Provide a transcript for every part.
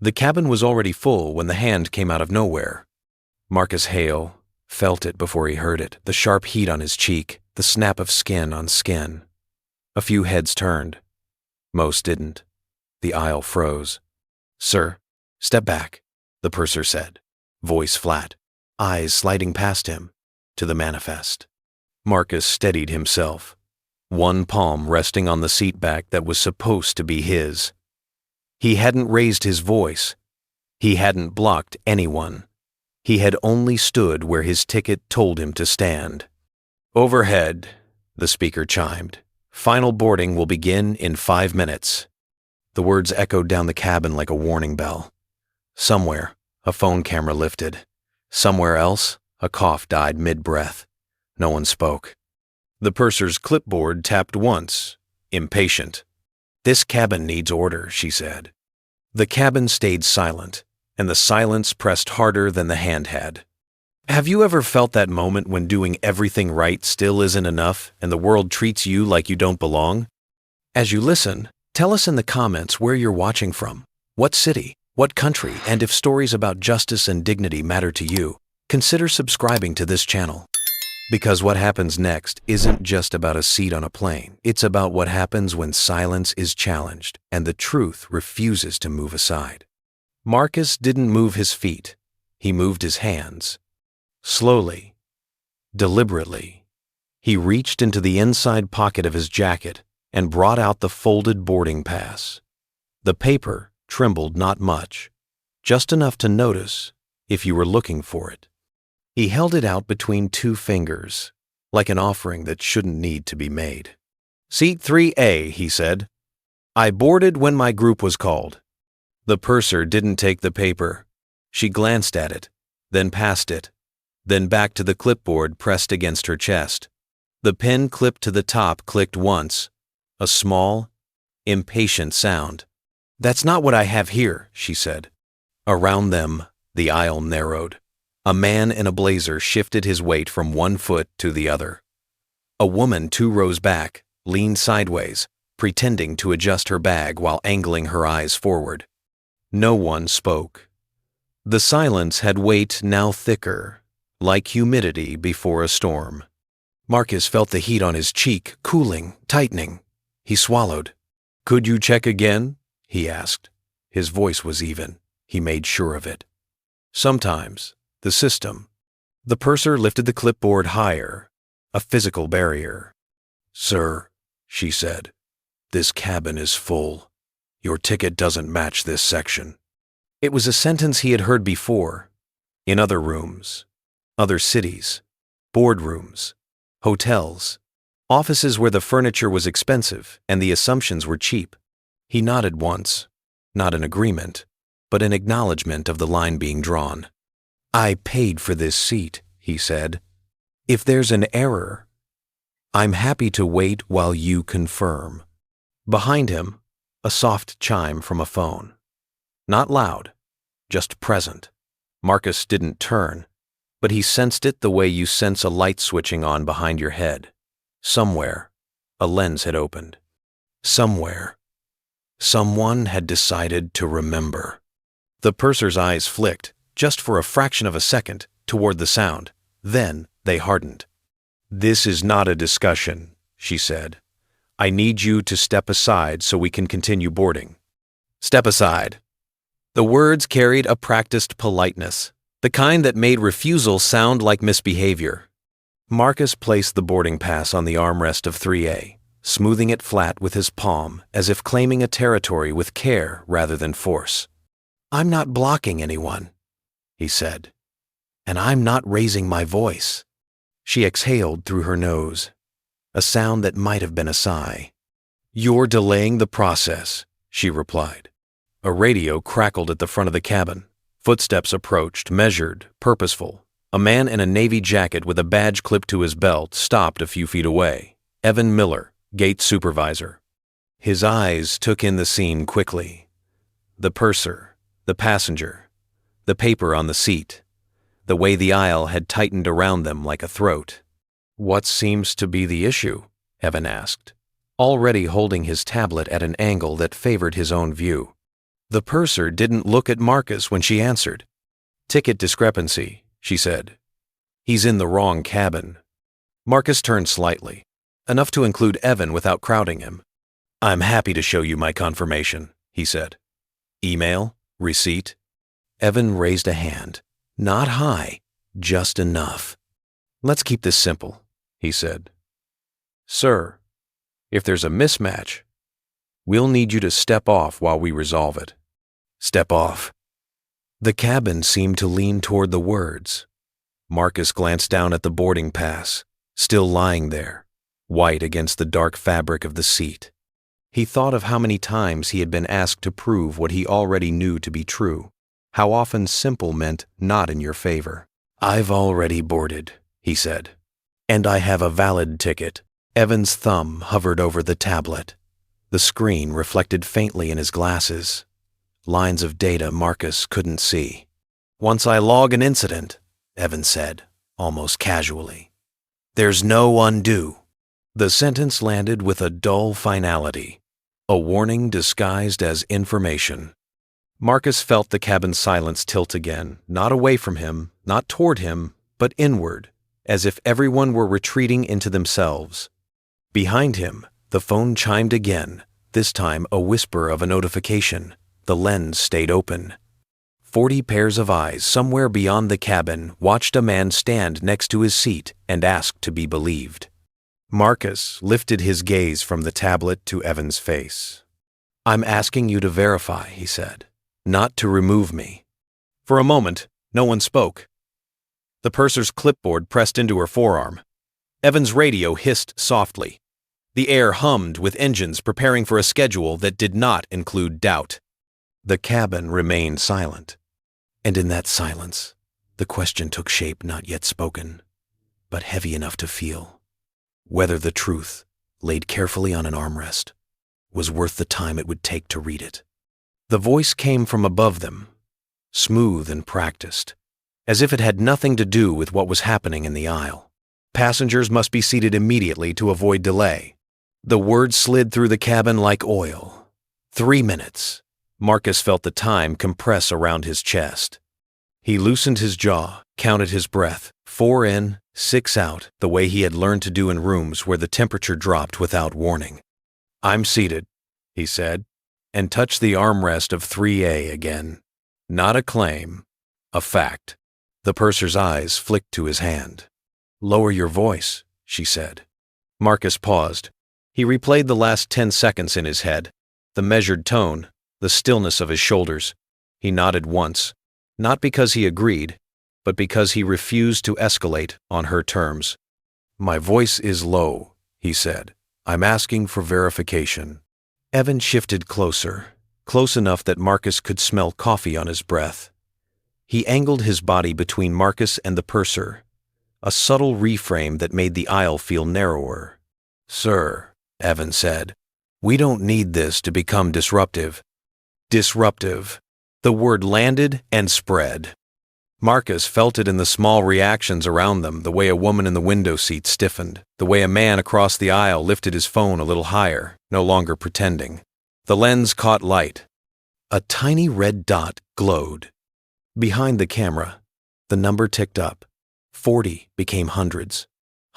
The cabin was already full when the hand came out of nowhere. Marcus Hale felt it before he heard it, the sharp heat on his cheek, the snap of skin on skin. A few heads turned. Most didn't. The aisle froze. "Sir, step back," the purser said, voice flat, eyes sliding past him, to the manifest. Marcus steadied himself, one palm resting on the seat back that was supposed to be his. He hadn't raised his voice. He hadn't blocked anyone. He had only stood where his ticket told him to stand. "Overhead," the speaker chimed. "Final boarding will begin in 5 minutes." The words echoed down the cabin like a warning bell. Somewhere, a phone camera lifted. Somewhere else, a cough died mid-breath. No one spoke. The purser's clipboard tapped once, impatient. "This cabin needs order," she said. The cabin stayed silent, and the silence pressed harder than the hand had. Have you ever felt that moment when doing everything right still isn't enough and the world treats you like you don't belong? As you listen, tell us in the comments where you're watching from, what city, what country, and if stories about justice and dignity matter to you, consider subscribing to this channel. Because what happens next isn't just about a seat on a plane. It's about what happens when silence is challenged and the truth refuses to move aside. Marcus didn't move his feet. He moved his hands. Slowly, deliberately, he reached into the inside pocket of his jacket and brought out the folded boarding pass. The paper trembled not much, just enough to notice if you were looking for it. He held it out between 2 fingers, like an offering that shouldn't need to be made. "Seat 3A, he said. "I boarded when my group was called." The purser didn't take the paper. She glanced at it, then past it, then back to the clipboard pressed against her chest. The pen clipped to the top clicked once, a small, impatient sound. "That's not what I have here," she said. Around them, the aisle narrowed. A man in a blazer shifted his weight from one foot to the other. A woman 2 rows back leaned sideways, pretending to adjust her bag while angling her eyes forward. No one spoke. The silence had weight now thicker, like humidity before a storm. Marcus felt the heat on his cheek cooling, tightening. He swallowed. "Could you check again?" he asked. His voice was even. He made sure of it. "Sometimes. The system." The purser lifted the clipboard higher, a physical barrier. "Sir," she said, "this cabin is full. Your ticket doesn't match this section." It was a sentence he had heard before, in other rooms, other cities, boardrooms, hotels, offices where the furniture was expensive and the assumptions were cheap. He nodded once, not in agreement, but in acknowledgement of the line being drawn. "I paid for this seat," he said. "If there's an error, I'm happy to wait while you confirm." Behind him, a soft chime from a phone. Not loud, just present. Marcus didn't turn, but he sensed it the way you sense a light switching on behind your head. Somewhere, a lens had opened. Somewhere, someone had decided to remember. The purser's eyes flicked, just for a fraction of a second, toward the sound. Then they hardened. "This is not a discussion," she said. "I need you to step aside so we can continue boarding." "Step aside." The words carried a practiced politeness, the kind that made refusal sound like misbehavior. Marcus placed the boarding pass on the armrest of 3A, smoothing it flat with his palm as if claiming a territory with care rather than force. "I'm not blocking anyone," he said, "and I'm not raising my voice." She exhaled through her nose, a sound that might have been a sigh. "You're delaying the process," she replied. A radio crackled at the front of the cabin. Footsteps approached, measured, purposeful. A man in a navy jacket with a badge clipped to his belt stopped a few feet away. Evan Miller, gate supervisor. His eyes took in the scene quickly. The purser, the passenger, the paper on the seat, the way the aisle had tightened around them like a throat. "What seems to be the issue?" Evan asked, already holding his tablet at an angle that favored his own view. The purser didn't look at Marcus when she answered. "Ticket discrepancy," she said. "He's in the wrong cabin." Marcus turned slightly, enough to include Evan without crowding him. "I'm happy to show you my confirmation," he said. "Email? Receipt?" Evan raised a hand. Not high, just enough. "Let's keep this simple," he said. "Sir, if there's a mismatch, we'll need you to step off while we resolve it." "Step off." The cabin seemed to lean toward the words. Marcus glanced down at the boarding pass, still lying there, white against the dark fabric of the seat. He thought of how many times he had been asked to prove what he already knew to be true, how often simple meant not in your favor. "I've already boarded," he said. "And I have a valid ticket." Evan's thumb hovered over the tablet. The screen reflected faintly in his glasses. Lines of data Marcus couldn't see. "Once I log an incident," Evan said, almost casually, "there's no undo." The sentence landed with a dull finality, a warning disguised as information. Marcus felt the cabin's silence tilt again, not away from him, not toward him, but inward, as if everyone were retreating into themselves. Behind him, the phone chimed again, this time a whisper of a notification. The lens stayed open. 40 pairs of eyes somewhere beyond the cabin watched a man stand next to his seat and ask to be believed. Marcus lifted his gaze from the tablet to Evan's face. "I'm asking you to verify," he said, "not to remove me." For a moment, no one spoke. The purser's clipboard pressed into her forearm. Evan's radio hissed softly. The air hummed with engines preparing for a schedule that did not include doubt. The cabin remained silent. And in that silence, the question took shape not yet spoken, but heavy enough to feel. Whether the truth, laid carefully on an armrest, was worth the time it would take to read it. The voice came from above them, smooth and practiced, as if it had nothing to do with what was happening in the aisle. Passengers must be seated immediately to avoid delay. The words slid through the cabin like oil. 3 minutes. Marcus felt the time compress around his chest. He loosened his jaw, counted his breath, 4 in, 6 out, the way he had learned to do in rooms where the temperature dropped without warning. "I'm seated," he said, and touched the armrest of 3A again. Not a claim, a fact. The purser's eyes flicked to his hand. "Lower your voice," she said. Marcus paused. He replayed the last 10 seconds in his head, the measured tone, the stillness of his shoulders. He nodded once, not because he agreed, but because he refused to escalate on her terms. "My voice is low," he said. "I'm asking for verification." Evan shifted closer, close enough that Marcus could smell coffee on his breath. He angled his body between Marcus and the purser, a subtle reframe that made the aisle feel narrower. "Sir," Evan said, "we don't need this to become disruptive." Disruptive. The word landed and spread. Marcus felt it in the small reactions around them, the way a woman in the window seat stiffened, the way a man across the aisle lifted his phone a little higher, no longer pretending. The lens caught light. A tiny red dot glowed. Behind the camera, the number ticked up. 40 became hundreds.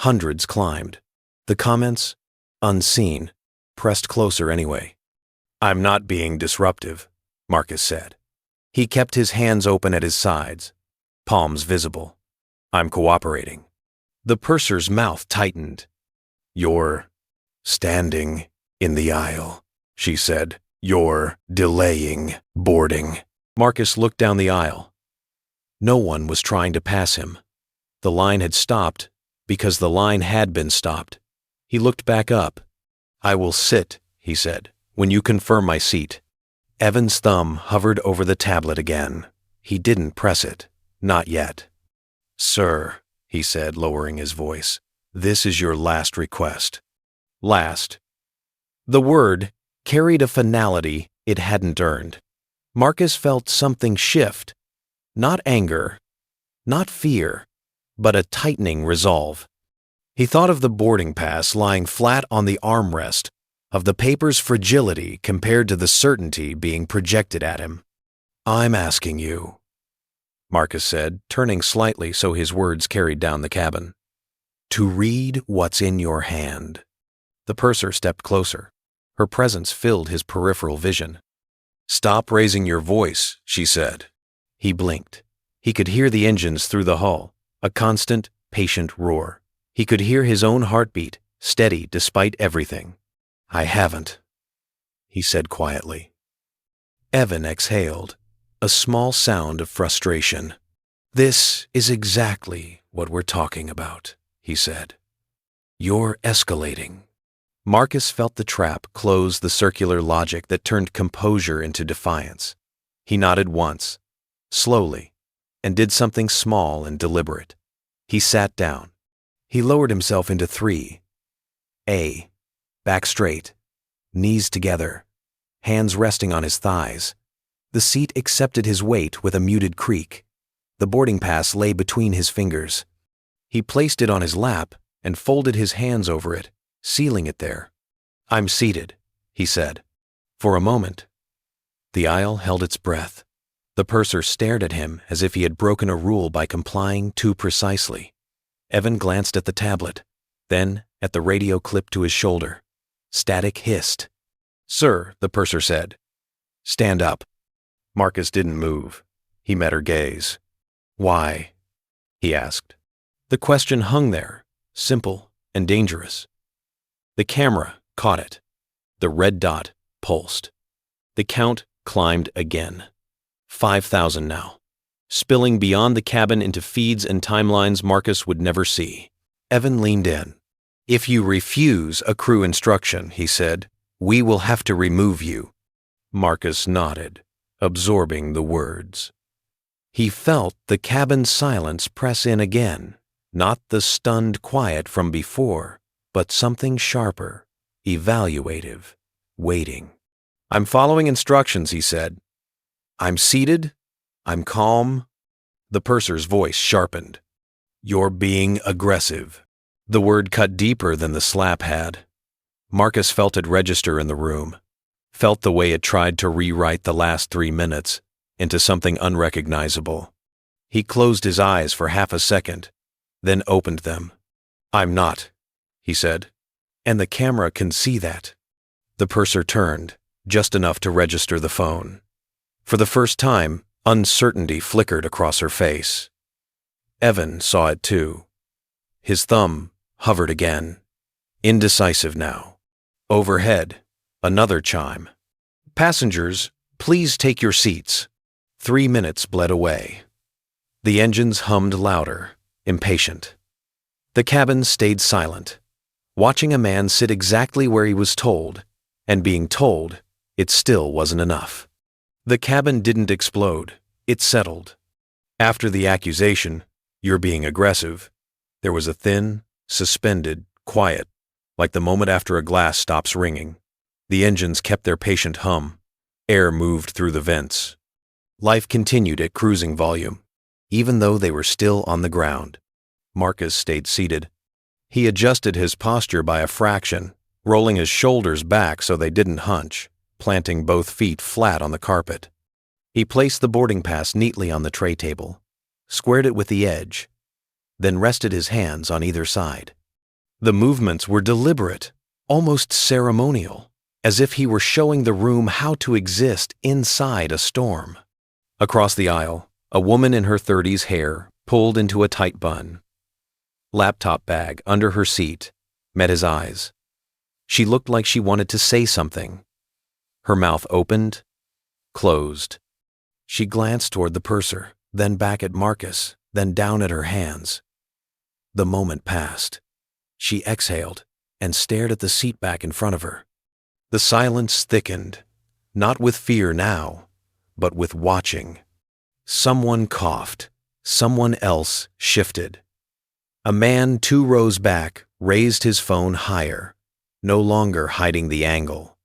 Hundreds climbed. The comments, unseen, pressed closer anyway. "I'm not being disruptive," Marcus said. He kept his hands open at his sides, palms visible. "I'm cooperating." The purser's mouth tightened. "You're standing in the aisle," she said. "You're delaying boarding." Marcus looked down the aisle. No one was trying to pass him. The line had stopped because the line had been stopped. He looked back up. "I will sit," he said, "when you confirm my seat." Evan's thumb hovered over the tablet again. He didn't press it. Not yet. "Sir," he said, lowering his voice, "this is your last request." Last. The word carried a finality it hadn't earned. Marcus felt something shift. Not anger, not fear, but a tightening resolve. He thought of the boarding pass lying flat on the armrest, of the paper's fragility compared to the certainty being projected at him. "I'm asking you," Marcus said, turning slightly so his words carried down the cabin, "to read what's in your hand." The purser stepped closer. Her presence filled his peripheral vision. "Stop raising your voice," she said. He blinked. He could hear the engines through the hull, a constant, patient roar. He could hear his own heartbeat, steady despite everything. "I haven't," he said quietly. Evan exhaled, a small sound of frustration. "This is exactly what we're talking about," he said. "You're escalating." Marcus felt the trap close the circular logic that turned composure into defiance. He nodded once, slowly, and did something small and deliberate. He sat down. He lowered himself into 3A, back straight, knees together, hands resting on his thighs. The seat accepted his weight with a muted creak. The boarding pass lay between his fingers. He placed it on his lap and folded his hands over it, sealing it there. "I'm seated," he said. For a moment, the aisle held its breath. The purser stared at him as if he had broken a rule by complying too precisely. Evan glanced at the tablet, then at the radio clipped to his shoulder. Static hissed. "Sir," the purser said. "Stand up." Marcus didn't move. He met her gaze. "Why?" he asked. The question hung there, simple and dangerous. The camera caught it. The red dot pulsed. The count climbed again. 5,000 now, spilling beyond the cabin into feeds and timelines Marcus would never see. Evan leaned in. "If you refuse a crew instruction," he said, "we will have to remove you." Marcus nodded, absorbing the words. He felt the cabin's silence press in again, not the stunned quiet from before, but something sharper, evaluative, waiting. "I'm following instructions," he said. "I'm seated. I'm calm." The purser's voice sharpened. "You're being aggressive." The word cut deeper than the slap had. Marcus felt it register in the room, felt the way it tried to rewrite the last 3 minutes into something unrecognizable. He closed his eyes for half a second, then opened them. "I'm not," he said, "and the camera can see that." The purser turned, just enough to register the phone. For the first time, uncertainty flickered across her face. Evan saw it too. His thumb hovered again, indecisive now. Overhead, another chime. "Passengers, please take your seats." 3 minutes bled away. The engines hummed louder, impatient. The cabin stayed silent, watching a man sit exactly where he was told, and being told it still wasn't enough. The cabin didn't explode, it settled. After the accusation, "You're being aggressive," there was a thin, suspended quiet, like the moment after a glass stops ringing. The engines kept their patient hum. Air moved through the vents. Life continued at cruising volume, even though they were still on the ground. Marcus stayed seated. He adjusted his posture by a fraction, rolling his shoulders back so they didn't hunch, planting both feet flat on the carpet. He placed the boarding pass neatly on the tray table, squared it with the edge, then rested his hands on either side. The movements were deliberate, almost ceremonial, as if he were showing the room how to exist inside a storm. Across the aisle, a woman in her 30s, hair pulled into a tight bun. Laptop bag under her seat met his eyes. She looked like she wanted to say something. Her mouth opened, closed. She glanced toward the purser, then back at Marcus, then down at her hands. The moment passed. She exhaled and stared at the seat back in front of her. The silence thickened, not with fear now, but with watching. Someone coughed. Someone else shifted. A man 2 rows back raised his phone higher, no longer hiding the angle.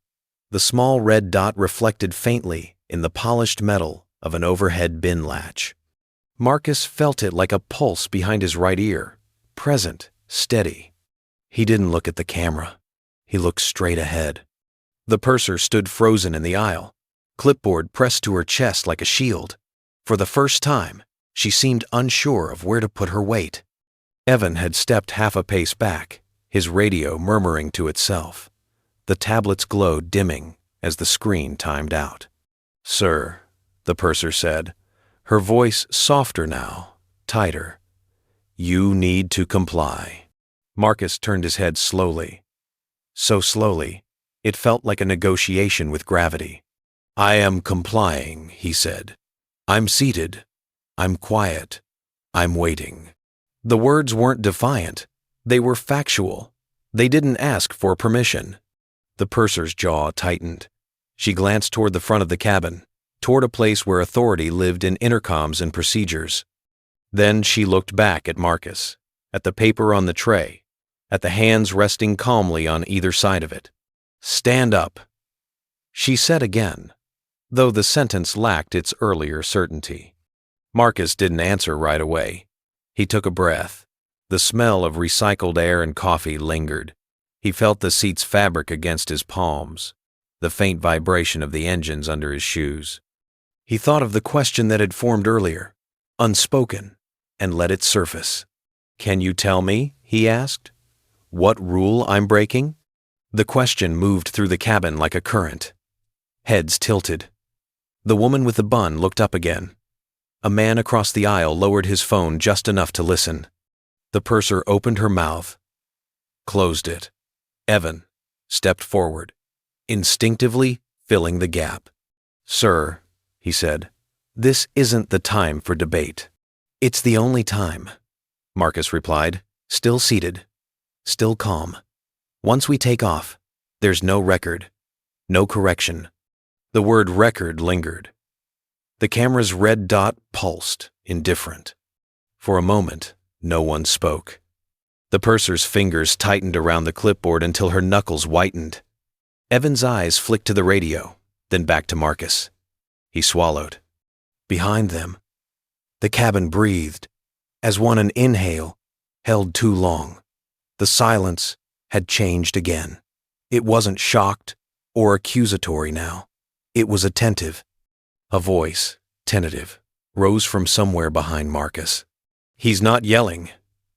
The small red dot reflected faintly in the polished metal of an overhead bin latch. Marcus felt it like a pulse behind his right ear, present, steady. He didn't look at the camera. He looked straight ahead. The purser stood frozen in the aisle, clipboard pressed to her chest like a shield. For the first time, she seemed unsure of where to put her weight. Evan had stepped half a pace back, his radio murmuring to itself. The tablet's glow dimming as the screen timed out. "Sir," the purser said, her voice softer now, tighter. "You need to comply." Marcus turned his head slowly. So slowly, it felt like a negotiation with gravity. "I am complying," he said. "I'm seated. I'm quiet. I'm waiting." The words weren't defiant. They were factual. They didn't ask for permission. The purser's jaw tightened. She glanced toward the front of the cabin, toward a place where authority lived in intercoms and procedures. Then she looked back at Marcus, at the paper on the tray, at the hands resting calmly on either side of it. "Stand up," she said again, though the sentence lacked its earlier certainty. Marcus didn't answer right away. He took a breath. The smell of recycled air and coffee lingered. He felt the seat's fabric against his palms, the faint vibration of the engines under his shoes. He thought of the question that had formed earlier, unspoken, and let it surface. "Can you tell me," he asked, "what rule I'm breaking?" The question moved through the cabin like a current. Heads tilted. The woman with the bun looked up again. A man across the aisle lowered his phone just enough to listen. The purser opened her mouth, closed it. Evan stepped forward, instinctively filling the gap. "Sir," he said, "this isn't the time for debate." "It's the only time," Marcus replied, still seated, still calm. "Once we take off, there's no record, no correction." The word record lingered. The camera's red dot pulsed, indifferent. For a moment, no one spoke. The purser's fingers tightened around the clipboard until her knuckles whitened. Evan's eyes flicked to the radio, then back to Marcus. He swallowed. Behind them, the cabin breathed, as one an inhale held too long. The silence had changed again. It wasn't shocked or accusatory now. It was attentive. A voice, tentative, rose from somewhere behind Marcus. "He's not yelling,"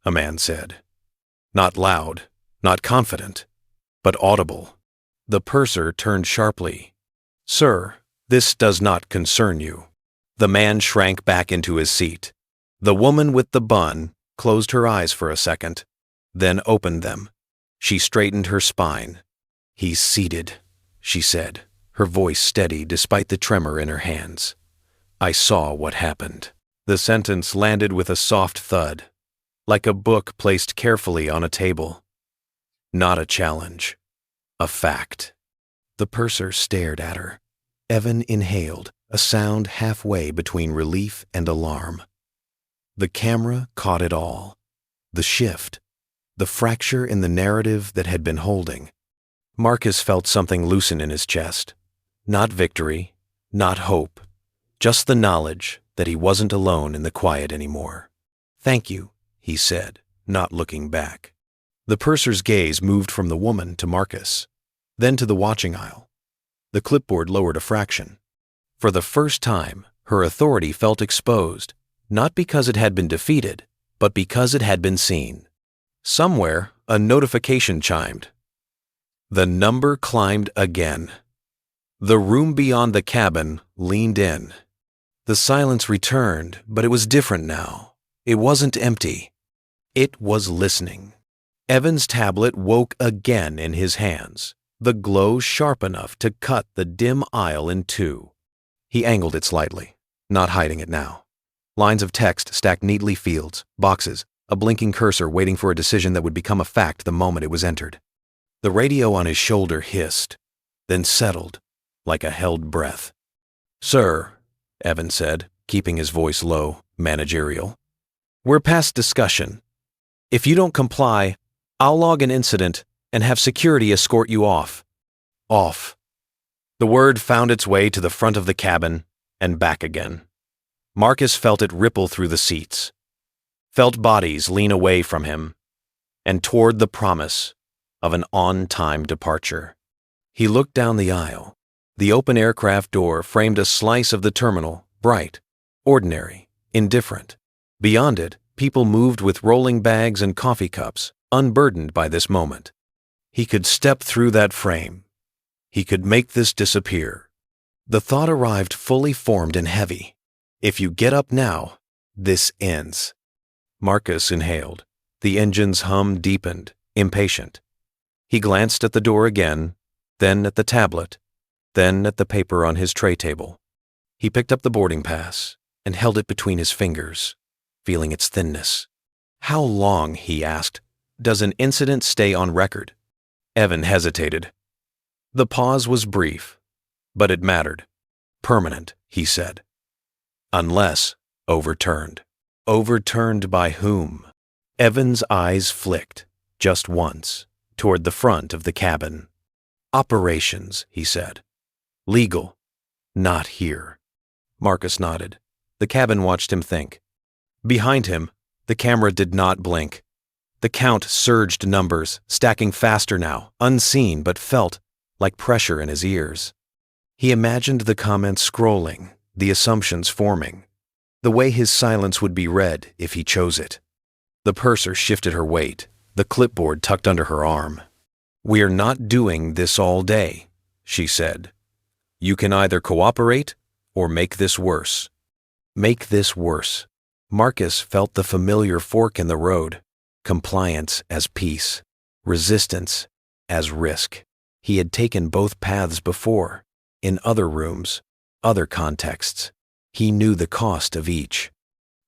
a man said. Not loud, not confident, but audible. The purser turned sharply. "Sir, this does not concern you." The man shrank back into his seat. The woman with the bun closed her eyes for a second, then opened them. She straightened her spine. "He's seated," she said, her voice steady despite the tremor in her hands. "I saw what happened." The sentence landed with a soft thud, like a book placed carefully on a table. Not a challenge, a fact. The purser stared at her. Evan inhaled, a sound halfway between relief and alarm. The camera caught it all. The shift, the fracture in the narrative that had been holding. Marcus felt something loosen in his chest. Not victory, not hope, just the knowledge that he wasn't alone in the quiet anymore. "Thank you," he said, not looking back. The purser's gaze moved from the woman to Marcus, then to the watching aisle. The clipboard lowered a fraction. For the first time, her authority felt exposed, not because it had been defeated, but because it had been seen. Somewhere, a notification chimed. The number climbed again. The room beyond the cabin leaned in. The silence returned, but it was different now. It wasn't empty. It was listening. Evan's tablet woke again in his hands, the glow sharp enough to cut the dim aisle in two. He angled it slightly, not hiding it now. Lines of text stacked neatly, fields, boxes, a blinking cursor waiting for a decision that would become a fact the moment it was entered. The radio on his shoulder hissed, then settled, like a held breath. "Sir," Evan said, keeping his voice low, managerial, "we're past discussion. If you don't comply, I'll log an incident and have security escort you off." Off. The word found its way to the front of the cabin and back again. Marcus felt it ripple through the seats, felt bodies lean away from him, and toward the promise of an on-time departure. He looked down the aisle. The open aircraft door framed a slice of the terminal, bright, ordinary, indifferent. Beyond it, people moved with rolling bags and coffee cups, unburdened by this moment. He could step through that frame. He could make this disappear. The thought arrived fully formed and heavy. If you get up now, this ends. Marcus inhaled. The engine's hum deepened, impatient. He glanced at the door again, then at the tablet, then at the paper on his tray table. He picked up the boarding pass and held it between his fingers, feeling its thinness. How long, he asked, does an incident stay on record? Evan hesitated. The pause was brief, but it mattered. Permanent, he said. Unless overturned. Overturned by whom? Evan's eyes flicked, just once, toward the front of the cabin. Operations, he said. Legal. Not here. Marcus nodded. The cabin watched him think. Behind him, the camera did not blink. The count surged numbers, stacking faster now, unseen but felt like pressure in his ears. He imagined the comments scrolling, the assumptions forming, the way his silence would be read if he chose it. The purser shifted her weight, the clipboard tucked under her arm. "We're not doing this all day," she said. "You can either cooperate or make this worse." Make this worse. Marcus felt the familiar fork in the road. Compliance as peace. Resistance as risk. He had taken both paths before, in other rooms, other contexts. He knew the cost of each.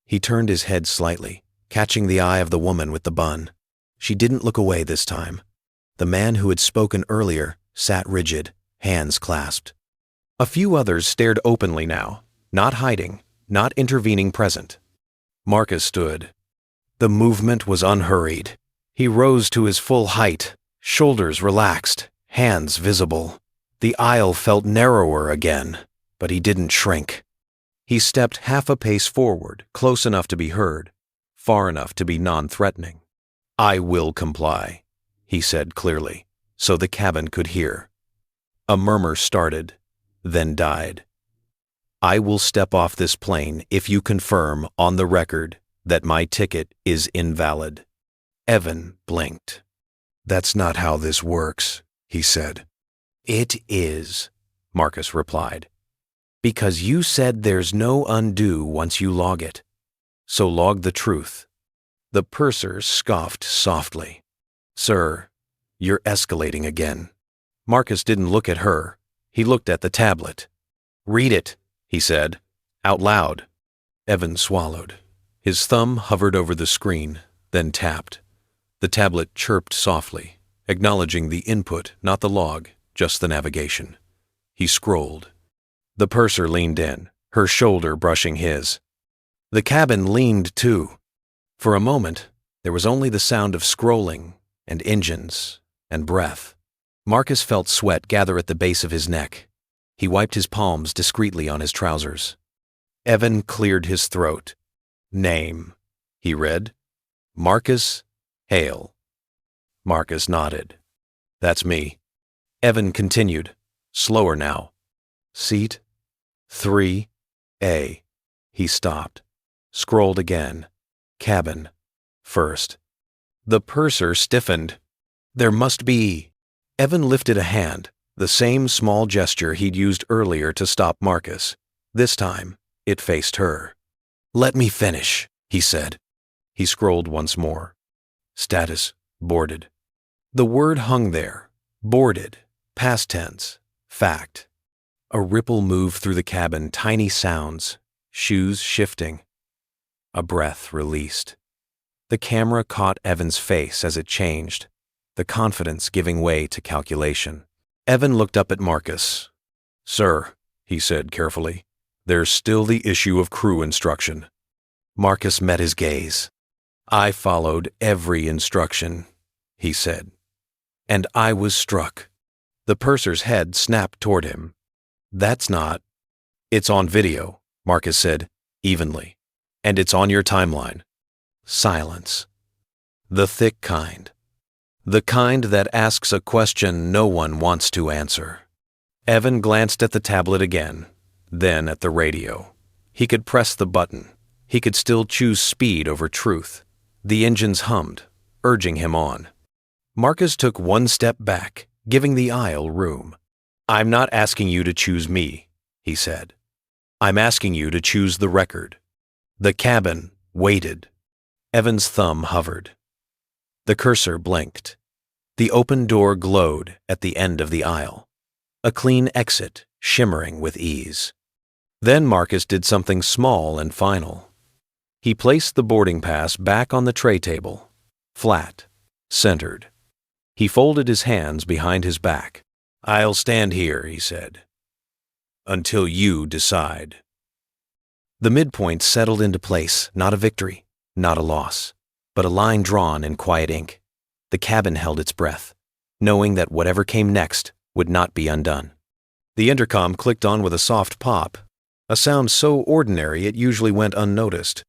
He turned his head slightly, catching the eye of the woman with the bun. She didn't look away this time. The man who had spoken earlier sat rigid, hands clasped. A few others stared openly now, not hiding, not intervening present. Marcus stood. The movement was unhurried. He rose to his full height, shoulders relaxed, hands visible. The aisle felt narrower again, but he didn't shrink. He stepped half a pace forward, close enough to be heard, far enough to be non-threatening. "I will comply," he said clearly, so the cabin could hear. A murmur started, then died. "I will step off this plane if you confirm on the record that my ticket is invalid." Evan blinked. "That's not how this works," he said. "It is," Marcus replied. "Because you said there's no undo once you log it. So log the truth." The purser scoffed softly. "Sir, you're escalating again." Marcus didn't look at her. He looked at the tablet. "Read it," he said, out loud. Evan swallowed. His thumb hovered over the screen, then tapped. The tablet chirped softly, acknowledging the input, not the log, just the navigation. He scrolled. The purser leaned in, her shoulder brushing his. The cabin leaned too. For a moment, there was only the sound of scrolling and engines and breath. Marcus felt sweat gather at the base of his neck. He wiped his palms discreetly on his trousers. Evan cleared his throat. "Name," he read. "Marcus Hale." Marcus nodded. "That's me." Evan continued, slower now. "Seat 3A. He stopped, scrolled again. Cabin, first. The purser stiffened. "There must be." Evan lifted a hand, the same small gesture he'd used earlier to stop Marcus. This time, it faced her. "Let me finish," he said. He scrolled once more. Status, boarded. The word hung there, boarded, past tense, fact. A ripple moved through the cabin, tiny sounds, shoes shifting. A breath released. The camera caught Evan's face as it changed, the confidence giving way to calculation. Evan looked up at Marcus. "Sir," he said carefully, "there's still the issue of crew instruction." Marcus met his gaze. "I followed every instruction," he said. "And I was struck." The purser's head snapped toward him. "That's not—" "It's on video," Marcus said, evenly. "And it's on your timeline." Silence. The thick kind. The kind that asks a question no one wants to answer. Evan glanced at the tablet again, then at the radio. He could press the button. He could still choose speed over truth. The engines hummed, urging him on. Marcus took one step back, giving the aisle room. "I'm not asking you to choose me," he said. "I'm asking you to choose the record." The cabin waited. Evan's thumb hovered. The cursor blinked. The open door glowed at the end of the aisle. A clean exit, shimmering with ease. Then Marcus did something small and final. He placed the boarding pass back on the tray table, flat, centered. He folded his hands behind his back. "I'll stand here," he said, "until you decide." The midpoint settled into place, not a victory, not a loss, but a line drawn in quiet ink. The cabin held its breath, knowing that whatever came next would not be undone. The intercom clicked on with a soft pop, a sound so ordinary it usually went unnoticed.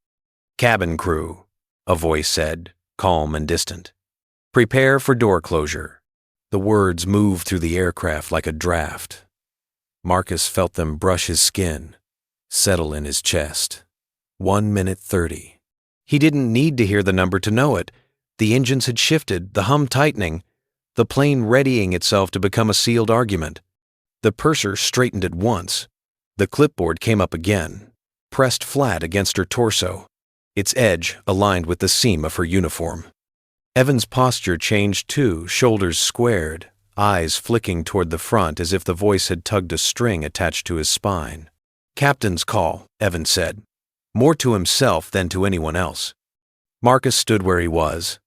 "Cabin crew," a voice said, calm and distant. "Prepare for door closure." The words moved through the aircraft like a draft. Marcus felt them brush his skin, settle in his chest. 1:30. He didn't need to hear the number to know it. The engines had shifted, the hum tightening, the plane readying itself to become a sealed argument. The purser straightened at once. The clipboard came up again, pressed flat against her torso, its edge aligned with the seam of her uniform. Evan's posture changed too, shoulders squared, eyes flicking toward the front as if the voice had tugged a string attached to his spine. "Captain's call," Evan said, more to himself than to anyone else. Marcus stood where he was,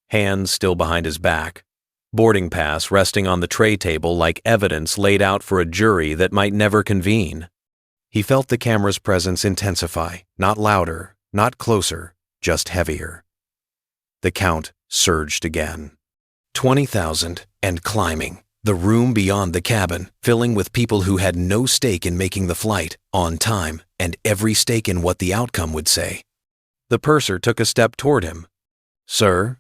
hands still behind his back, boarding pass resting on the tray table like evidence laid out for a jury that might never convene. He felt the camera's presence intensify, not louder, not closer, just heavier. The count surged again. 20,000 and climbing. The room beyond the cabin, filling with people who had no stake in making the flight, on time, and every stake in what the outcome would say. The purser took a step toward him. "Sir,"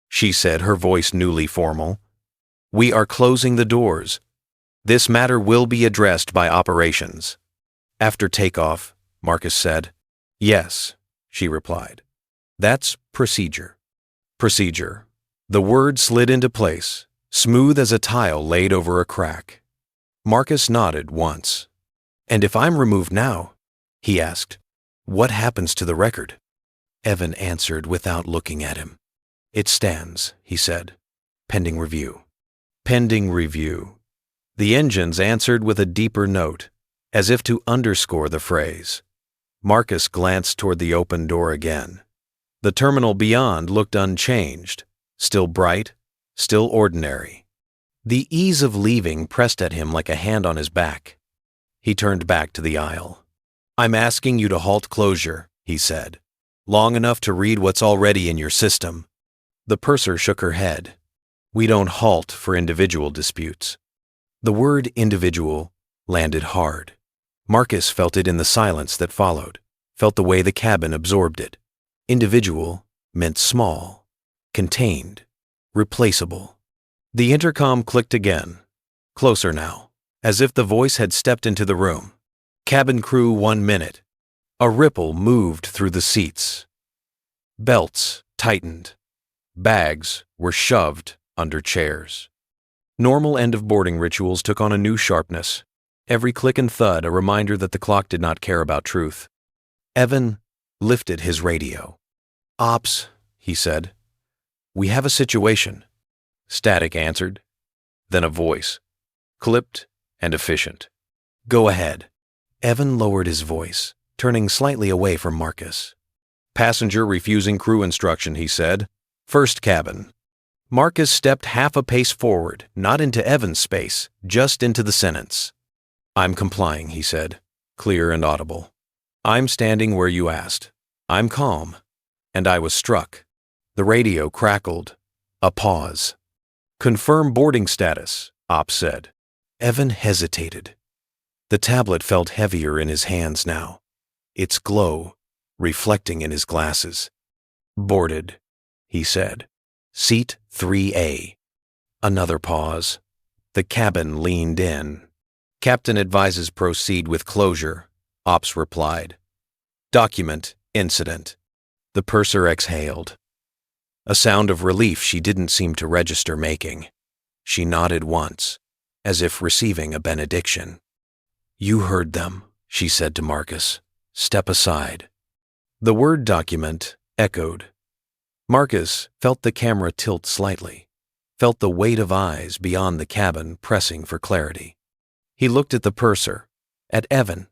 she said, her voice newly formal, "we are closing the doors. This matter will be addressed by operations." "After takeoff," Marcus said. "Yes," she replied. "That's procedure." Procedure. The word slid into place, smooth as a tile laid over a crack. Marcus nodded once. "And if I'm removed now," he asked, "what happens to the record?" Evan answered without looking at him. "It stands," he said, "pending review." Pending review. The engines answered with a deeper note, as if to underscore the phrase. Marcus glanced toward the open door again. The terminal beyond looked unchanged, still bright, still ordinary. The ease of leaving pressed at him like a hand on his back. He turned back to the aisle. "I'm asking you to halt closure," he said, "long enough to read what's already in your system." The purser shook her head. "We don't halt for individual disputes." The word individual landed hard. Marcus felt it in the silence that followed, felt the way the cabin absorbed it. Individual meant small, contained, replaceable. The intercom clicked again, closer now, as if the voice had stepped into the room. "Cabin crew 1 minute." A ripple moved through the seats. Belts tightened. Bags were shoved under chairs. Normal end-of-boarding rituals took on a new sharpness. Every click and thud a reminder that the clock did not care about truth. Evan lifted his radio. "Ops," he said. "We have a situation." Static answered. Then a voice, clipped and efficient. "Go ahead." Evan lowered his voice, turning slightly away from Marcus. "Passenger refusing crew instruction," he said. "First cabin." Marcus stepped half a pace forward, not into Evan's space, just into the sentence. "I'm complying," he said, clear and audible. "I'm standing where you asked. I'm calm." And I was struck. The radio crackled. A pause. "Confirm boarding status," Ops said. Evan hesitated. The tablet felt heavier in his hands now, its glow reflecting in his glasses. "Boarded," he said. Seat 3A. Another pause. The cabin leaned in. Captain advises proceed with closure, Ops replied. Document incident. The purser exhaled. A sound of relief she didn't seem to register making. She nodded once, as if receiving a benediction. You heard them, she said to Marcus. Step aside. The word document echoed. Marcus felt the camera tilt slightly, felt the weight of eyes beyond the cabin pressing for clarity. He looked at the purser, at Evan,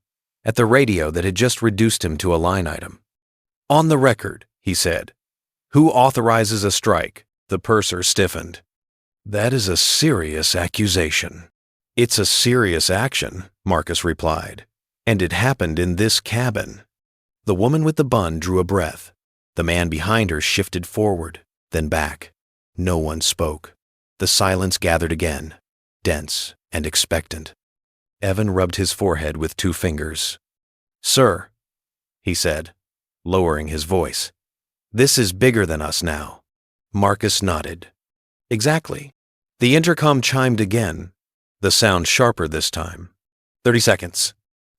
at the radio that had just reduced him to a line item. On the record, he said. Who authorizes a strike? The purser stiffened. That is a serious accusation. It's a serious action, Marcus replied. And it happened in this cabin. The woman with the bun drew a breath. The man behind her shifted forward, then back. No one spoke. The silence gathered again, dense and expectant. Evan rubbed his forehead with 2 fingers. Sir, he said, lowering his voice. This is bigger than us now. Marcus nodded. Exactly. The intercom chimed again, the sound sharper this time. 30 seconds.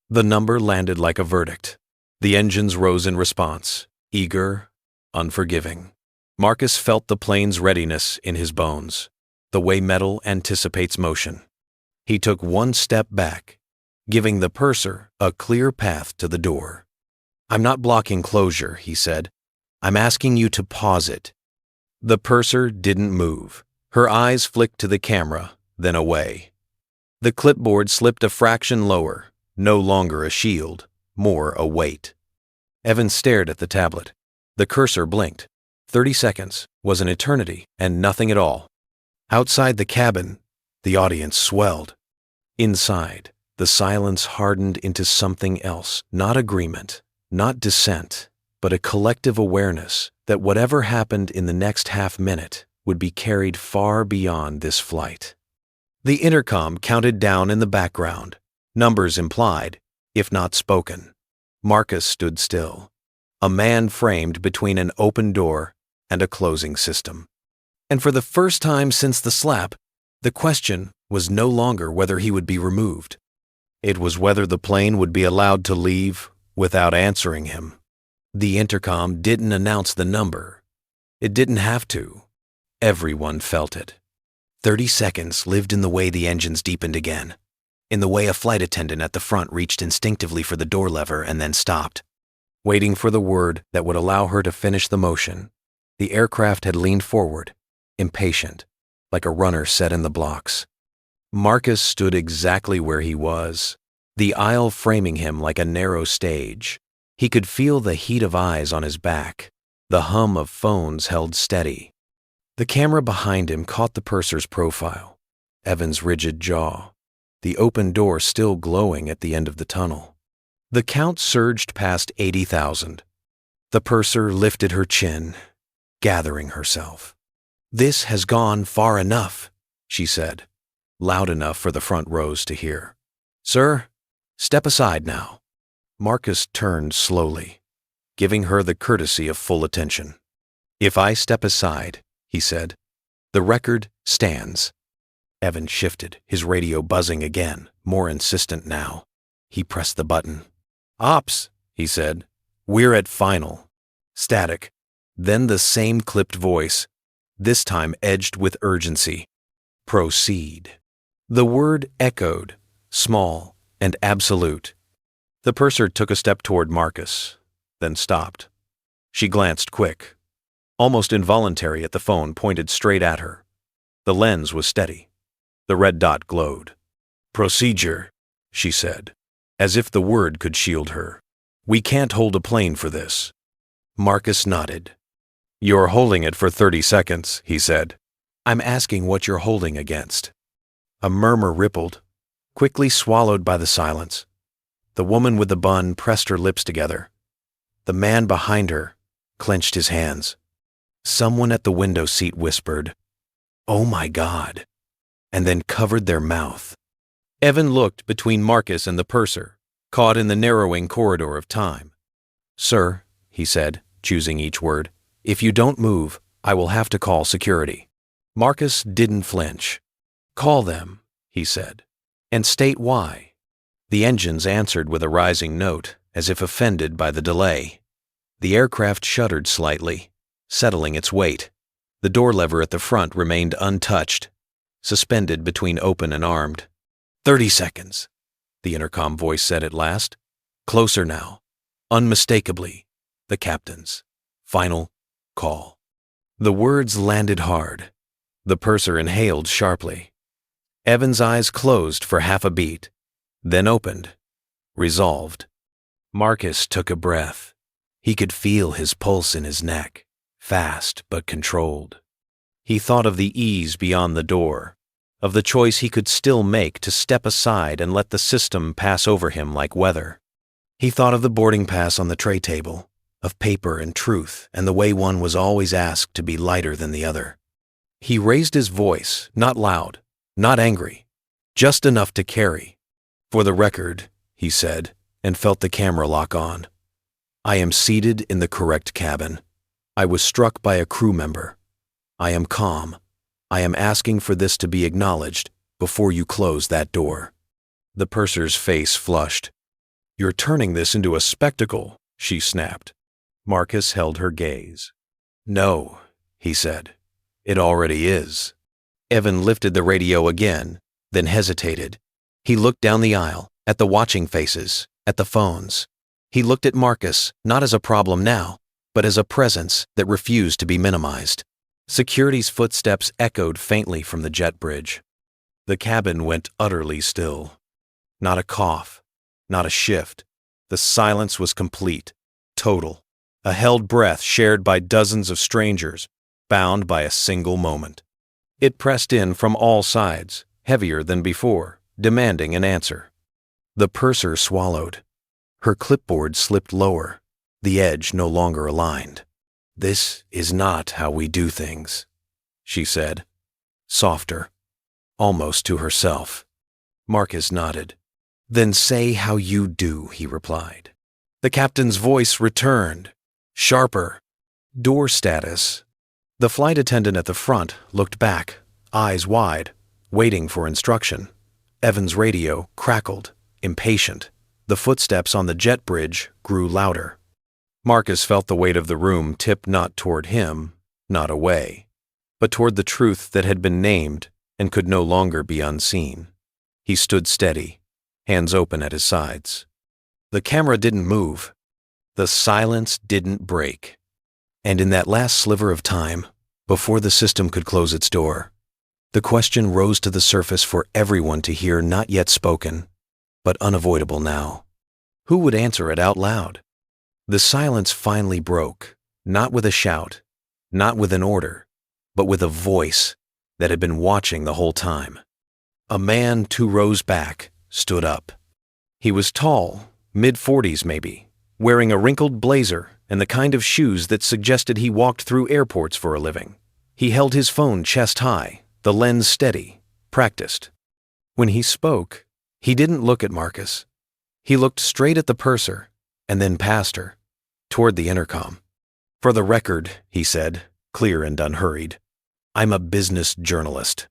The number landed like a verdict. The engines rose in response, eager, unforgiving. Marcus felt the plane's readiness in his bones, the way metal anticipates motion. He took 1 step back, giving the purser a clear path to the door. I'm not blocking closure, he said. I'm asking you to pause it. The purser didn't move. Her eyes flicked to the camera, then away. The clipboard slipped a fraction lower, no longer a shield, more a weight. Evan stared at the tablet. The cursor blinked. 30 seconds was an eternity and nothing at all. Outside the cabin, the audience swelled. Inside, the silence hardened into something else, not agreement, not dissent, but a collective awareness that whatever happened in the next half-minute would be carried far beyond this flight. The intercom counted down in the background, numbers implied, if not spoken. Marcus stood still, a man framed between an open door and a closing system. And for the first time since the slap, the question was no longer whether he would be removed. It was whether the plane would be allowed to leave without answering him. The intercom didn't announce the number. It didn't have to. Everyone felt it. 30 seconds lived in the way the engines deepened again, in the way a flight attendant at the front reached instinctively for the door lever and then stopped. Waiting for the word that would allow her to finish the motion, the aircraft had leaned forward, impatient, like a runner set in the blocks. Marcus stood exactly where he was, the aisle framing him like a narrow stage. He could feel the heat of eyes on his back, the hum of phones held steady. The camera behind him caught the purser's profile, Evan's rigid jaw, the open door still glowing at the end of the tunnel. The count surged past 80,000. The purser lifted her chin, gathering herself. This has gone far enough, she said, loud enough for the front rows to hear. Sir, step aside now. Marcus turned slowly, giving her the courtesy of full attention. If I step aside, he said, the record stands. Evan shifted, his radio buzzing again, more insistent now. He pressed the button. Ops, he said, we're at final. Static. Then the same clipped voice, this time edged with urgency. Proceed. The word echoed, small and absolute. The purser took a step toward Marcus, then stopped. She glanced quick, almost involuntary at the phone pointed straight at her. The lens was steady. The red dot glowed. Procedure, she said, as if the word could shield her. We can't hold a plane for this. Marcus nodded. You're holding it for 30 seconds, he said. I'm asking what you're holding against. A murmur rippled, quickly swallowed by the silence. The woman with the bun pressed her lips together. The man behind her clenched his hands. Someone at the window seat whispered, "Oh my God," and then covered their mouth. Evan looked between Marcus and the purser, caught in the narrowing corridor of time. "Sir," he said, choosing each word, "if you don't move, I will have to call security." Marcus didn't flinch. "Call them," he said, "and state why." The engines answered with a rising note, as if offended by the delay. The aircraft shuddered slightly, settling its weight. The door lever at the front remained untouched, suspended between open and armed. 30 seconds, the intercom voice said at last. Closer now. Unmistakably, the captain's final call. The words landed hard. The purser inhaled sharply. Evan's eyes closed for half a beat, then opened, resolved. Marcus took a breath. He could feel his pulse in his neck, fast but controlled. He thought of the ease beyond the door, of the choice he could still make to step aside and let the system pass over him like weather. He thought of the boarding pass on the tray table, of paper and truth and the way one was always asked to be lighter than the other. He raised his voice, not loud, not angry, just enough to carry. "For the record," he said, and felt the camera lock on. "I am seated in the correct cabin. I was struck by a crew member. I am calm. I am asking for this to be acknowledged before you close that door." The purser's face flushed. "You're turning this into a spectacle," she snapped. Marcus held her gaze. "No," he said. "It already is." Evan lifted the radio again, then hesitated. He looked down the aisle, at the watching faces, at the phones. He looked at Marcus, not as a problem now, but as a presence that refused to be minimized. Security's footsteps echoed faintly from the jet bridge. The cabin went utterly still. Not a cough, not a shift. The silence was complete, total, a held breath shared by dozens of strangers, bound by a single moment. It pressed in from all sides, heavier than before, demanding an answer. The purser swallowed. Her clipboard slipped lower, the edge no longer aligned. "This is not how we do things," she said, softer, almost to herself. Marcus nodded. "Then say how you do," he replied. The captain's voice returned, sharper. "Door status." The flight attendant at the front looked back, eyes wide, waiting for instruction. Evan's radio crackled, impatient. The footsteps on the jet bridge grew louder. Marcus felt the weight of the room tip not toward him, not away, but toward the truth that had been named and could no longer be unseen. He stood steady, hands open at his sides. The camera didn't move. The silence didn't break. And in that last sliver of time, before the system could close its door, the question rose to the surface for everyone to hear, not yet spoken, but unavoidable now. Who would answer it out loud? The silence finally broke, not with a shout, not with an order, but with a voice that had been watching the whole time. A man 2 rows back stood up. He was tall, mid-40s maybe, wearing a wrinkled blazer and the kind of shoes that suggested he walked through airports for a living. He held his phone chest high, the lens steady, practiced. When he spoke, he didn't look at Marcus. He looked straight at the purser, and then past her, toward the intercom. "For the record," he said, clear and unhurried, "I'm a business journalist."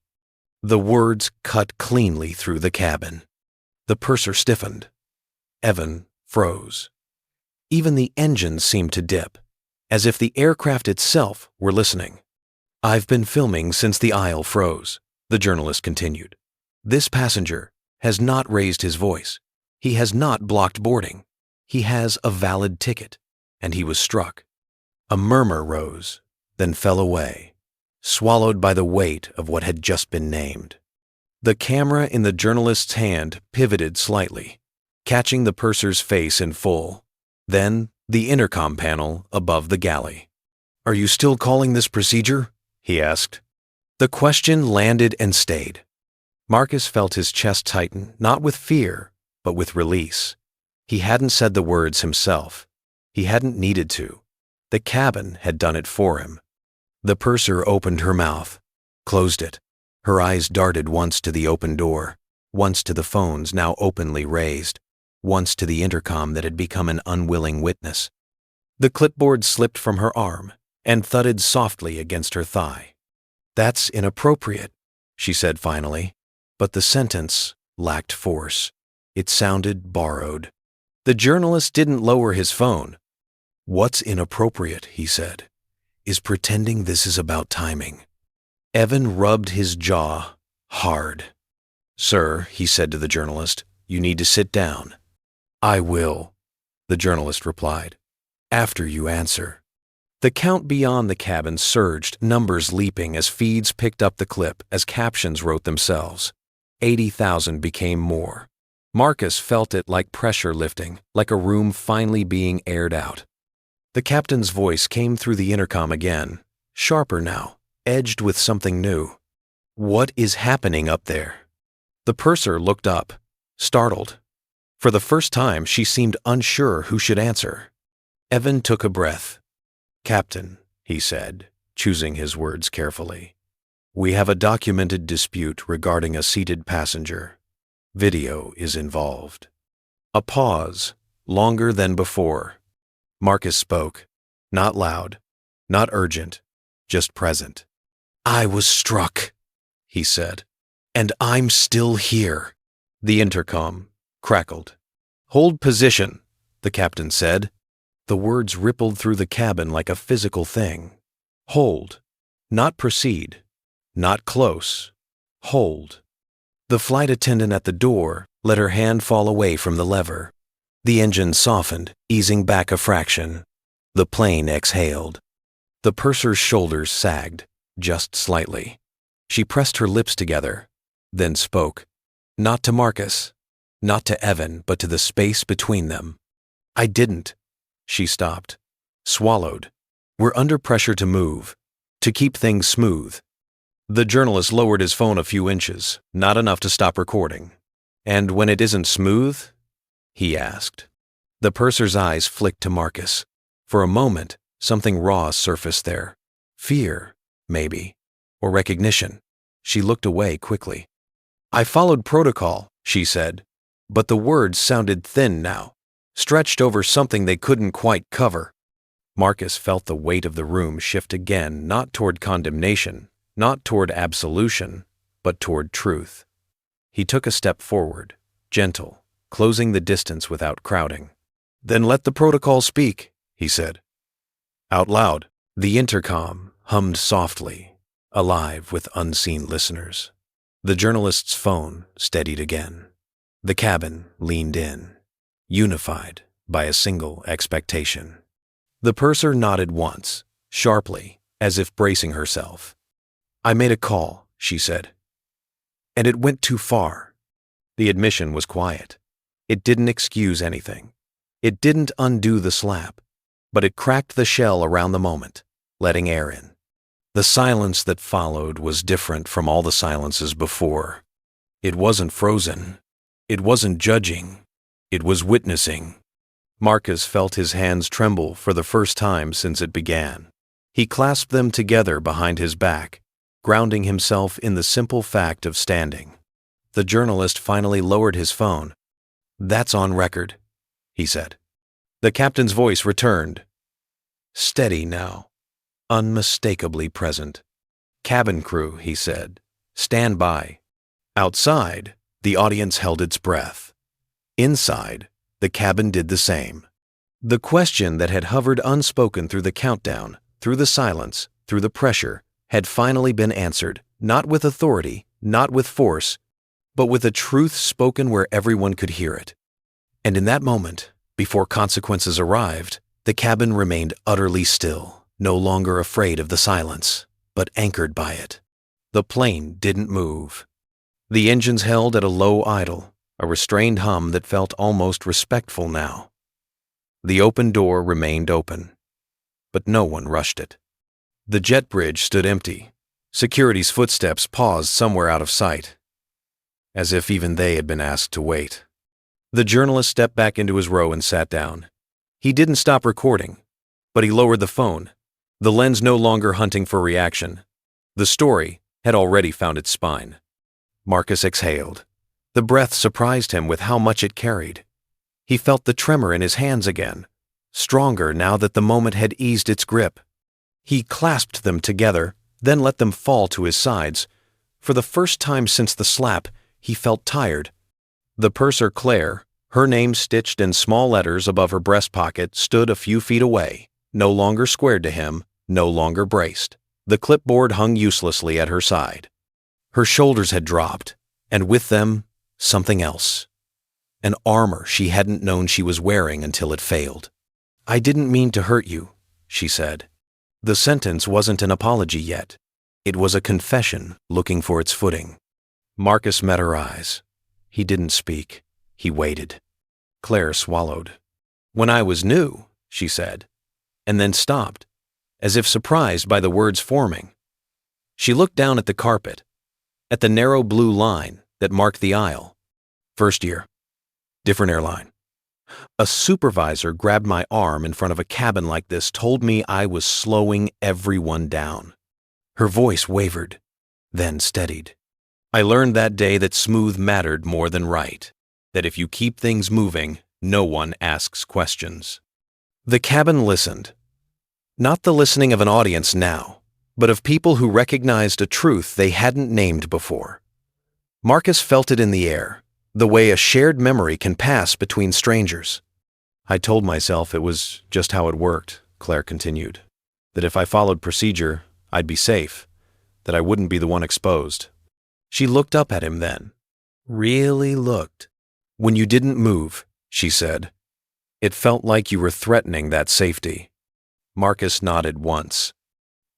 The words cut cleanly through the cabin. The purser stiffened. Evan froze. Even the engines seemed to dip, as if the aircraft itself were listening. "I've been filming since the aisle froze," the journalist continued. "This passenger has not raised his voice. He has not blocked boarding. He has a valid ticket, and he was struck." A murmur rose, then fell away, swallowed by the weight of what had just been named. The camera in the journalist's hand pivoted slightly, catching the purser's face in full, then the intercom panel above the galley. "Are you still calling this procedure?" he asked. The question landed and stayed. Marcus felt his chest tighten, not with fear, but with release. He hadn't said the words himself. He hadn't needed to. The cabin had done it for him. The purser opened her mouth, closed it. Her eyes darted once to the open door, once to the phones now openly raised, once to the intercom that had become an unwilling witness. The clipboard slipped from her arm, and thudded softly against her thigh. "That's inappropriate," she said finally, but the sentence lacked force. It sounded borrowed. The journalist didn't lower his phone. "What's inappropriate," he said, "is pretending this is about timing." Evan rubbed his jaw hard. "Sir," he said to the journalist, "you need to sit down." "I will," the journalist replied, "after you answer." The count beyond the cabin surged, numbers leaping as feeds picked up the clip, as captions wrote themselves. 80,000 became more. Marcus felt it like pressure lifting, like a room finally being aired out. The captain's voice came through the intercom again, sharper now, edged with something new. "What is happening up there?" The purser looked up, startled. For the first time, she seemed unsure who should answer. Evan took a breath. "Captain," he said, choosing his words carefully, "we have a documented dispute regarding a seated passenger. Video is involved." A pause, longer than before. Marcus spoke, not loud, not urgent, just present. "I was struck," he said, "and I'm still here." The intercom crackled. "Hold position," the captain said. The words rippled through the cabin like a physical thing. Hold. Not proceed. Not close. Hold. The flight attendant at the door let her hand fall away from the lever. The engine softened, easing back a fraction. The plane exhaled. The purser's shoulders sagged, just slightly. She pressed her lips together, then spoke. Not to Marcus, not to Evan, but to the space between them. "I didn't." She stopped, swallowed. "We're under pressure to move, to keep things smooth." The journalist lowered his phone a few inches, not enough to stop recording. "And when it isn't smooth?" he asked. The purser's eyes flicked to Marcus. For a moment, something raw surfaced there. Fear, maybe, or recognition. She looked away quickly. "I followed protocol," she said, but the words sounded thin now, stretched over something they couldn't quite cover. Marcus felt the weight of the room shift again, not toward condemnation, not toward absolution, but toward truth. He took a step forward, gentle, closing the distance without crowding. "Then let the protocol speak," he said. Out loud, the intercom hummed softly, alive with unseen listeners. The journalist's phone steadied again. The cabin leaned in, unified by a single expectation. The purser nodded once, sharply, as if bracing herself. "I made a call," she said. "And it went too far." The admission was quiet. It didn't excuse anything. It didn't undo the slap, but it cracked the shell around the moment, letting air in. The silence that followed was different from all the silences before. It wasn't frozen. It wasn't judging. It was witnessing. Marcus felt his hands tremble for the first time since it began. He clasped them together behind his back, grounding himself in the simple fact of standing. The journalist finally lowered his phone. "That's on record," he said. The captain's voice returned. Steady now, unmistakably present. "Cabin crew," he said, "stand by." Outside, the audience held its breath. Inside, the cabin did the same. The question that had hovered unspoken through the countdown, through the silence, through the pressure, had finally been answered, not with authority, not with force, but with a truth spoken where everyone could hear it. And in that moment, before consequences arrived, the cabin remained utterly still, no longer afraid of the silence, but anchored by it. The plane didn't move. The engines held at a low idle, a restrained hum that felt almost respectful now. The open door remained open, but no one rushed it. The jet bridge stood empty. Security's footsteps paused somewhere out of sight, as if even they had been asked to wait. The journalist stepped back into his row and sat down. He didn't stop recording, but he lowered the phone, the lens no longer hunting for reaction. The story had already found its spine. Marcus exhaled. The breath surprised him with how much it carried. He felt the tremor in his hands again, stronger now that the moment had eased its grip. He clasped them together, then let them fall to his sides. For the first time since the slap, he felt tired. The purser Claire, her name stitched in small letters above her breast pocket, stood a few feet away, no longer squared to him, no longer braced. The clipboard hung uselessly at her side. Her shoulders had dropped, and with them, something else. An armor she hadn't known she was wearing until it failed. "I didn't mean to hurt you," she said. The sentence wasn't an apology yet. It was a confession looking for its footing. Marcus met her eyes. He didn't speak. He waited. Claire swallowed. "When I was new," she said, and then stopped, as if surprised by the words forming. She looked down at the carpet, at the narrow blue line that marked the aisle. "First year. Different airline. A supervisor grabbed my arm in front of a cabin like this, told me I was slowing everyone down." Her voice wavered, then steadied. "I learned that day that smooth mattered more than right, that if you keep things moving, no one asks questions." The cabin listened. Not the listening of an audience now, but of people who recognized a truth they hadn't named before. Marcus felt it in the air, the way a shared memory can pass between strangers. "I told myself it was just how it worked," Claire continued, "that if I followed procedure, I'd be safe, that I wouldn't be the one exposed." She looked up at him then. Really looked. "When you didn't move," she said, "it felt like you were threatening that safety." Marcus nodded once.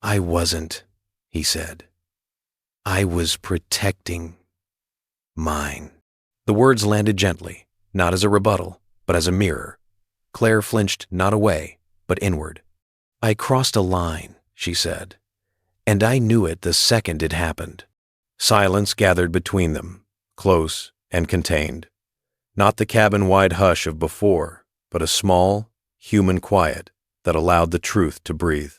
"I wasn't," he said. "I was protecting mine." The words landed gently, not as a rebuttal, but as a mirror. Claire flinched not away, but inward. "I crossed a line," she said, "and I knew it the second it happened." Silence gathered between them, close and contained. Not the cabin-wide hush of before, but a small, human quiet that allowed the truth to breathe.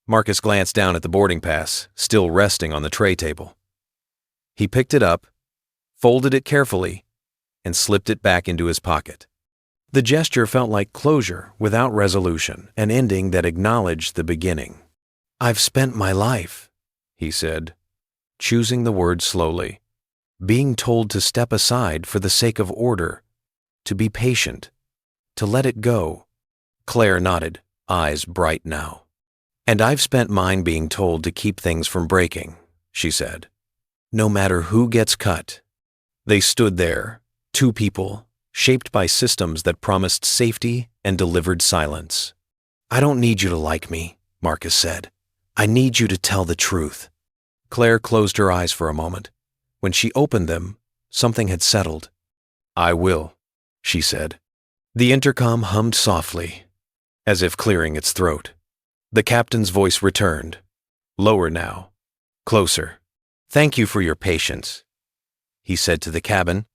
Marcus glanced down at the boarding pass, still resting on the tray table. He picked it up, folded it carefully, and slipped it back into his pocket. The gesture felt like closure without resolution, an ending that acknowledged the beginning. "I've spent my life," he said, choosing the words slowly, "being told to step aside for the sake of order, to be patient, to let it go." Claire nodded, eyes bright now. "And I've spent mine being told to keep things from breaking," she said. "No matter who gets cut." They stood there, two people, shaped by systems that promised safety and delivered silence. "I don't need you to like me," Marcus said. "I need you to tell the truth." Claire closed her eyes for a moment. When she opened them, something had settled. "I will," she said. The intercom hummed softly, as if clearing its throat. The captain's voice returned, lower now, closer. "Thank you for your patience," he said to the cabin.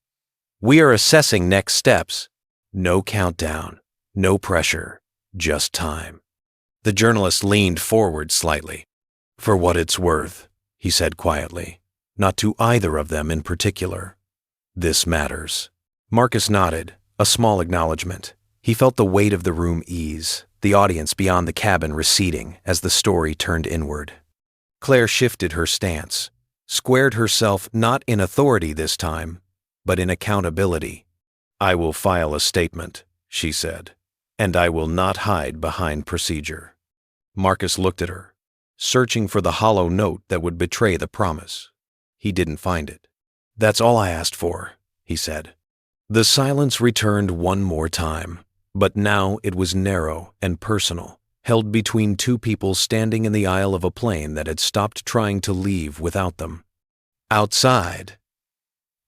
"We are assessing next steps. No countdown, no pressure, just time." The journalist leaned forward slightly. "For what it's worth," he said quietly, not to either of them in particular, "this matters." Marcus nodded, a small acknowledgement. He felt the weight of the room ease, the audience beyond the cabin receding as the story turned inward. Claire shifted her stance, squared herself not in authority this time, but in accountability. "I will file a statement," she said, "and I will not hide behind procedure." Marcus looked at her, searching for the hollow note that would betray the promise. He didn't find it. "That's all I asked for," he said. The silence returned one more time, but now it was narrow and personal, held between two people standing in the aisle of a plane that had stopped trying to leave without them. Outside,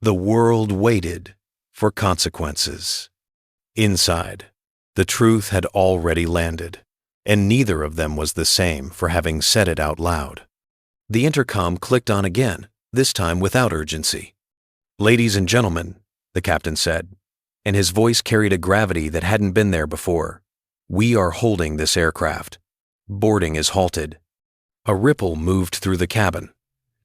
the world waited for consequences. Inside, the truth had already landed, and neither of them was the same for having said it out loud. The intercom clicked on again, this time without urgency. "Ladies and gentlemen," the captain said, and his voice carried a gravity that hadn't been there before, "we are holding this aircraft. Boarding is halted." A ripple moved through the cabin,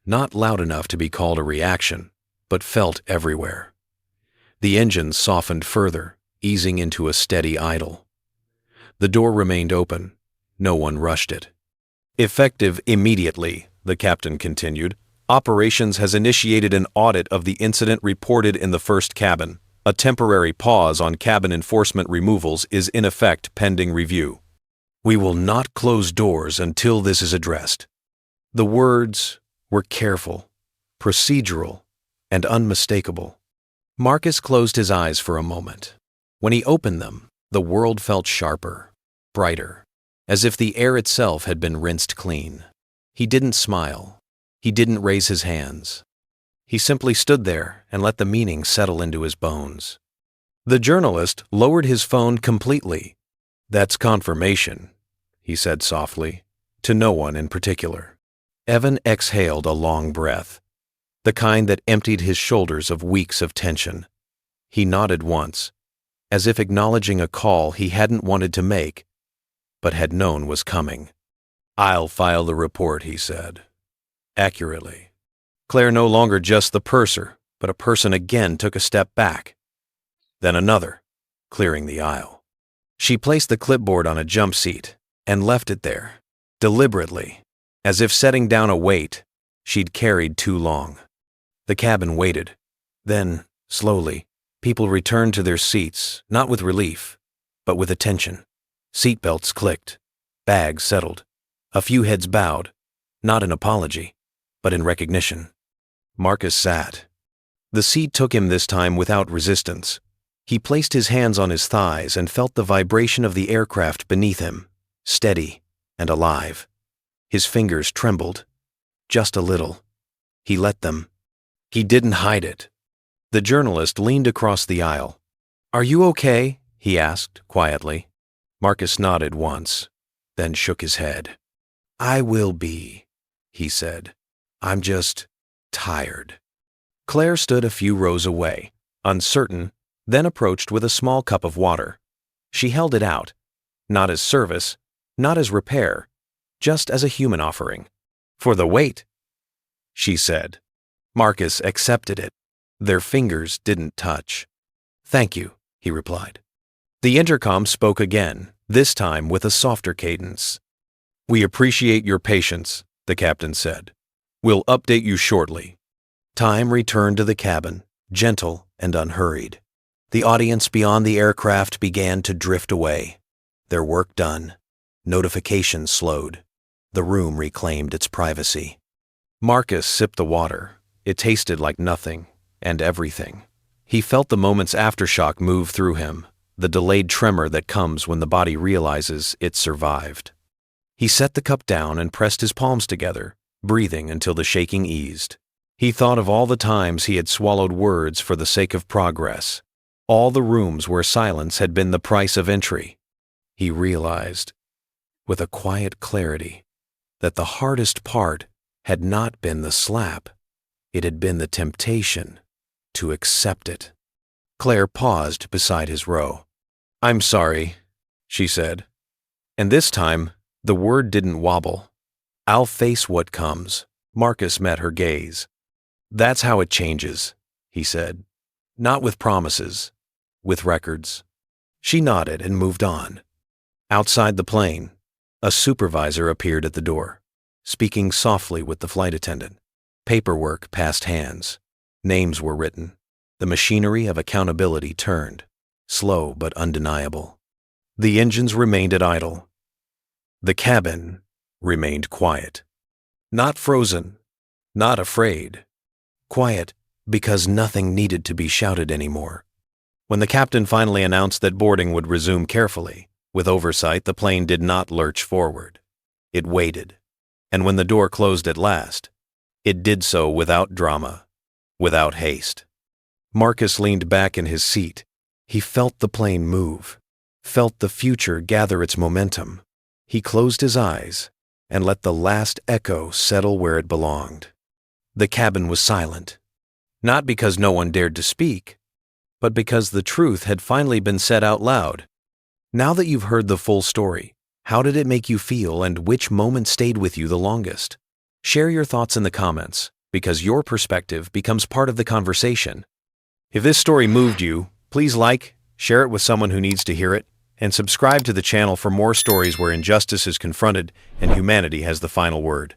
not loud enough to be called a reaction, but felt everywhere. The engines softened further, easing into a steady idle. The door remained open. No one rushed it. Effective immediately, the captain continued. Operations has initiated an audit of the incident reported in the first cabin. A temporary pause on cabin enforcement removals is in effect pending review. We will not close doors until this is addressed. The words were careful, procedural, and unmistakable. Marcus closed his eyes for a moment. When he opened them, the world felt sharper, brighter, as if the air itself had been rinsed clean. He didn't smile. He didn't raise his hands. He simply stood there and let the meaning settle into his bones. The journalist lowered his phone completely. "That's confirmation," he said softly, to no one in particular. Evan exhaled a long breath, the kind that emptied his shoulders of weeks of tension. He nodded once, as if acknowledging a call he hadn't wanted to make, but had known was coming. "I'll file the report," he said, accurately. Claire, no longer just the purser, but a person again, took a step back. Then another, clearing the aisle. She placed the clipboard on a jump seat and left it there, deliberately, as if setting down a weight she'd carried too long. The cabin waited. Then, slowly, people returned to their seats, not with relief, but with attention. Seatbelts clicked. Bags settled. A few heads bowed, not in apology, but in recognition. Marcus sat. The seat took him this time without resistance. He placed his hands on his thighs and felt the vibration of the aircraft beneath him, steady and alive. His fingers trembled, just a little. He let them. He didn't hide it. The journalist leaned across the aisle. "Are you okay?" he asked quietly. Marcus nodded once, then shook his head. "I will be," he said. "I'm just tired." Claire stood a few rows away, uncertain, then approached with a small cup of water. She held it out, not as service, not as repair, just as a human offering. "For the wait," she said. Marcus accepted it. Their fingers didn't touch. "Thank you," he replied. The intercom spoke again, this time with a softer cadence. "We appreciate your patience," the captain said. "We'll update you shortly." Time returned to the cabin, gentle and unhurried. The audience beyond the aircraft began to drift away. Their work done. Notifications slowed. The room reclaimed its privacy. Marcus sipped the water. It tasted like nothing and everything. He felt the moment's aftershock move through him, the delayed tremor that comes when the body realizes it survived. He set the cup down and pressed his palms together, breathing until the shaking eased. He thought of all the times he had swallowed words for the sake of progress, all the rooms where silence had been the price of entry. He realized, with a quiet clarity, that the hardest part had not been the slap. It had been the temptation to accept it. Claire paused beside his row. "I'm sorry," she said. And this time, the word didn't wobble. "I'll face what comes." Marcus met her gaze. "That's how it changes," he said. "Not with promises, with records." She nodded and moved on. Outside the plane, a supervisor appeared at the door, speaking softly with the flight attendant. Paperwork passed hands. Names were written. The machinery of accountability turned, slow but undeniable. The engines remained at idle. The cabin remained quiet. Not frozen, not afraid. Quiet because nothing needed to be shouted anymore. When the captain finally announced that boarding would resume carefully, with oversight, the plane did not lurch forward. It waited. And when the door closed at last, it did so without drama, without haste. Marcus leaned back in his seat. He felt the plane move, felt the future gather its momentum. He closed his eyes and let the last echo settle where it belonged. The cabin was silent, not because no one dared to speak, but because the truth had finally been said out loud. Now that you've heard the full story, how did it make you feel and which moment stayed with you the longest? Share your thoughts in the comments, because your perspective becomes part of the conversation. If this story moved you, please like, share it with someone who needs to hear it, and subscribe to the channel for more stories where injustice is confronted and humanity has the final word.